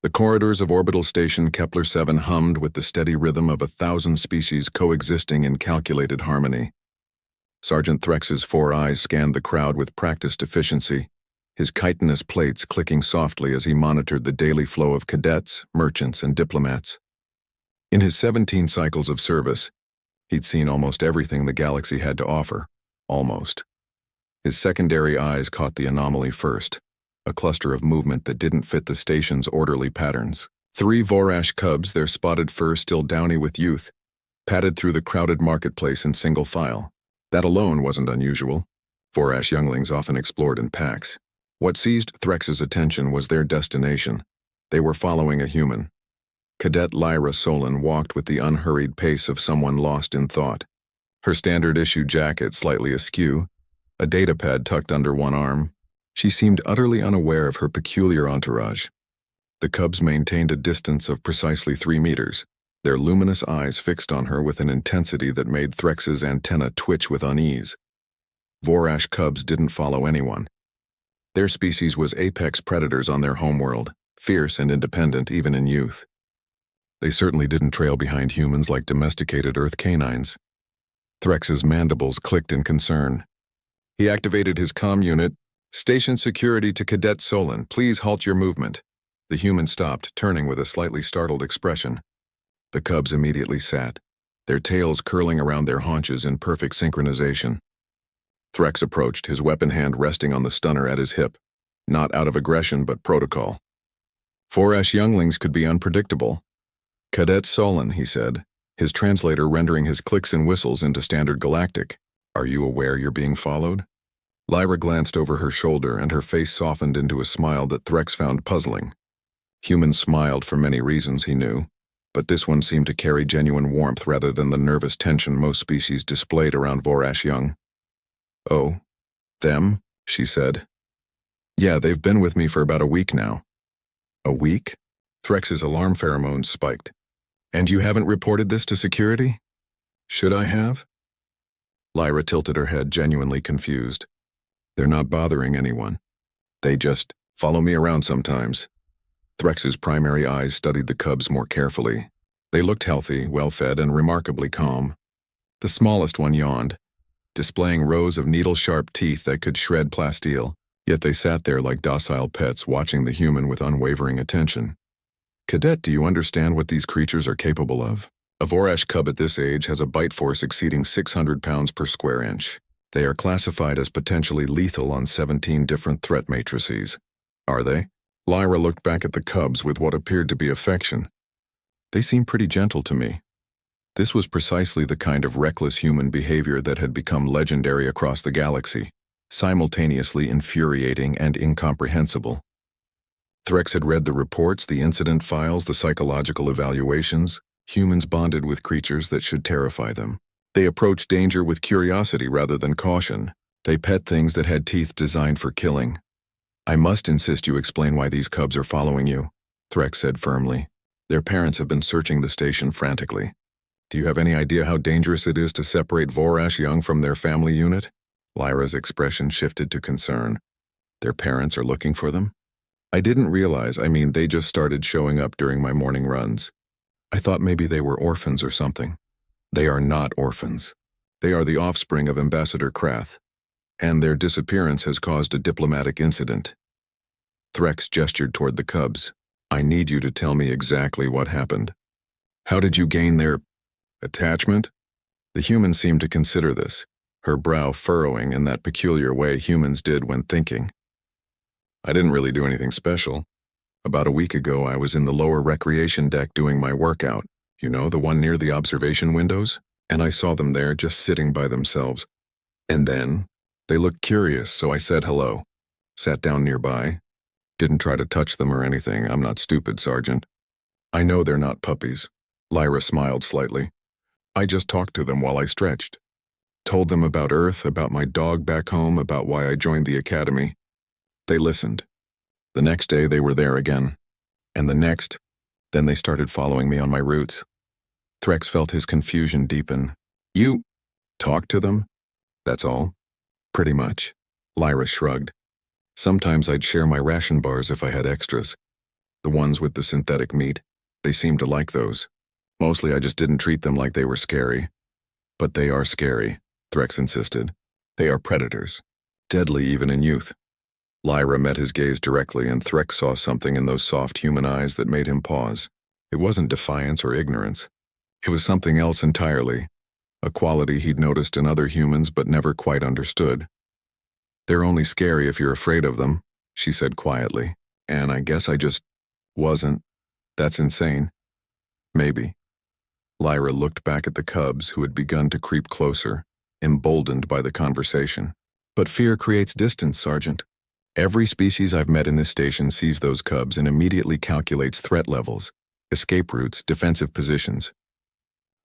The corridors of orbital station Kepler-7 hummed with the steady rhythm of 1,000 species coexisting in calculated harmony. Sergeant Threx's 4 eyes scanned the crowd with practiced efficiency, his chitinous plates clicking softly as he monitored the daily flow of cadets, merchants, and diplomats. In his 17 cycles of service, he'd seen almost everything the galaxy had to offer. Almost. His secondary eyes caught the anomaly first, a cluster of movement that didn't fit the station's orderly patterns. 3 Vorash cubs, their spotted fur still downy with youth, padded through the crowded marketplace in single file. That alone wasn't unusual. Vorash younglings often explored in packs. What seized Threx's attention was their destination. They were following a human. Cadet Lyra Solon walked with the unhurried pace of someone lost in thought. Her standard-issue jacket slightly askew, a datapad tucked under one arm. She seemed utterly unaware of her peculiar entourage. The cubs maintained a distance of precisely 3 meters, their luminous eyes fixed on her with an intensity that made Threx's antenna twitch with unease. Vorash cubs didn't follow anyone. Their species was apex predators on their homeworld, fierce and independent even in youth. They certainly didn't trail behind humans like domesticated Earth canines. Threx's mandibles clicked in concern. He activated his comm unit. "Station security to Cadet Solon, please halt your movement." The human stopped, turning with a slightly startled expression. The cubs immediately sat, their tails curling around their haunches in perfect synchronization. Threx approached, his weapon hand resting on the stunner at his hip, not out of aggression but protocol. Vorash younglings could be unpredictable. "Cadet Solon," he said, his translator rendering his clicks and whistles into standard galactic. "Are you aware you're being followed?" Lyra glanced over her shoulder and her face softened into a smile that Threx found puzzling. Humans smiled for many reasons, he knew, but this one seemed to carry genuine warmth rather than the nervous tension most species displayed around Vorash young. "Oh, them?" she said. "Yeah, they've been with me for about a week now." "A week?" Threx's alarm pheromones spiked. "And you haven't reported this to security?" "Should I have?" Lyra tilted her head, genuinely confused. "They're not bothering anyone. They just follow me around sometimes." Threx's primary eyes studied the cubs more carefully. They looked healthy, well-fed, and remarkably calm. The smallest one yawned, displaying rows of needle-sharp teeth that could shred plasteel, yet they sat there like docile pets watching the human with unwavering attention. "Cadet, do you understand what these creatures are capable of?" A Vorash cub at this age has a bite force exceeding 600 pounds per square inch. They are classified as potentially lethal on 17 different threat matrices. Are they? Lyra looked back at the cubs with what appeared to be affection. "They seem pretty gentle to me." This was precisely the kind of reckless human behavior that had become legendary across the galaxy, simultaneously infuriating and incomprehensible. Threx had read the reports, the incident files, the psychological evaluations. Humans bonded with creatures that should terrify them. They approached danger with curiosity rather than caution. They pet things that had teeth designed for killing. "I must insist you explain why these cubs are following you," Threx said firmly. "Their parents have been searching the station frantically. Do you have any idea how dangerous it is to separate Vorash young from their family unit?" Lyra's expression shifted to concern. "Their parents are looking for them?" "I didn't realize, they just started showing up during my morning runs. I thought maybe they were orphans or something." "They are not orphans. They are the offspring of Ambassador Krath, and their disappearance has caused a diplomatic incident." Threx gestured toward the cubs. "I need you to tell me exactly what happened. How did you gain their attachment?" The human seemed to consider this, her brow furrowing in that peculiar way humans did when thinking. "I didn't really do anything special. About a week ago I was in the lower recreation deck doing my workout. You know, the one near the observation windows? And I saw them there just sitting by themselves. And then, they looked curious, so I said hello. Sat down nearby. Didn't try to touch them or anything, I'm not stupid, Sergeant. I know they're not puppies." Lyra smiled slightly. "I just talked to them while I stretched. Told them about Earth, about my dog back home, about why I joined the academy. They listened. The next day they were there again. And the next, then they started following me on my routes." Threx felt his confusion deepen. "You talked to them? That's all?" "Pretty much." Lyra shrugged. "Sometimes I'd share my ration bars if I had extras. The ones with the synthetic meat. They seemed to like those. Mostly I just didn't treat them like they were scary. But they are scary, Threx insisted. They are predators. Deadly even in youth. Lyra met his gaze directly, and Threx saw something in those soft human eyes that made him pause. It wasn't defiance or ignorance. It was something else entirely, a quality he'd noticed in other humans but never quite understood. They're only scary if you're afraid of them, she said quietly, and I guess I just wasn't. That's insane. Maybe. Lyra looked back at the cubs who had begun to creep closer, emboldened by the conversation. But fear creates distance, Sergeant. Every species I've met in this station sees those cubs and immediately calculates threat levels, escape routes, defensive positions.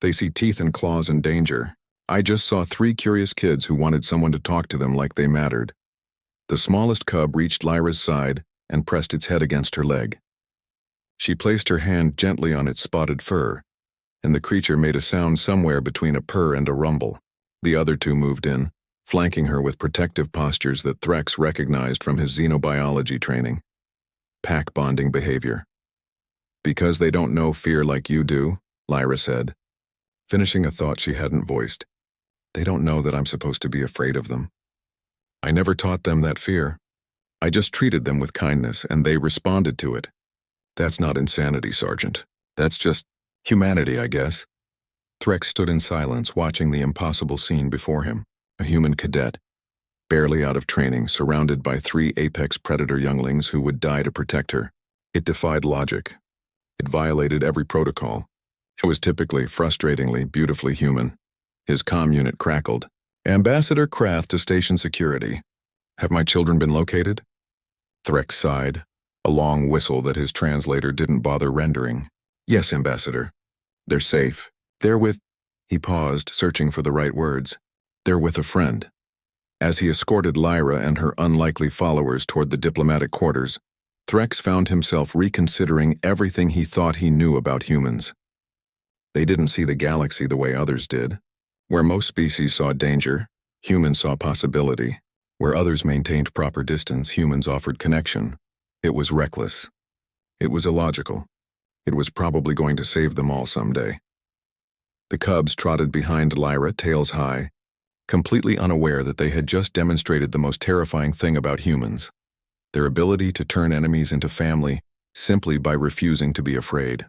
They see teeth and claws and danger. I just saw 3 curious kids who wanted someone to talk to them like they mattered. The smallest cub reached Lyra's side and pressed its head against her leg. She placed her hand gently on its spotted fur, and the creature made a sound somewhere between a purr and a rumble. The other 2 moved in, flanking her with protective postures that Threx recognized from his xenobiology training. Pack bonding behavior. Because they don't know fear like you do, Lyra said, finishing a thought she hadn't voiced. They don't know that I'm supposed to be afraid of them. I never taught them that fear. I just treated them with kindness, and they responded to it. That's not insanity, Sergeant. That's just humanity, I guess. Threx stood in silence, watching the impossible scene before him. A human cadet, barely out of training, surrounded by 3 apex predator younglings who would die to protect her. It defied logic. It violated every protocol. It was typically, frustratingly, beautifully human. His comm unit crackled. Ambassador Krath to station security. Have my children been located? Threx sighed, a long whistle that his translator didn't bother rendering. Yes, Ambassador. They're safe. They're with... He paused, searching for the right words. They're with a friend. As he escorted Lyra and her unlikely followers toward the diplomatic quarters, Threx found himself reconsidering everything he thought he knew about humans. They didn't see the galaxy the way others did. Where most species saw danger, humans saw possibility. Where others maintained proper distance, humans offered connection. It was reckless. It was illogical. It was probably going to save them all someday. The cubs trotted behind Lyra, tails high, completely unaware that they had just demonstrated the most terrifying thing about humans, their ability to turn enemies into family simply by refusing to be afraid.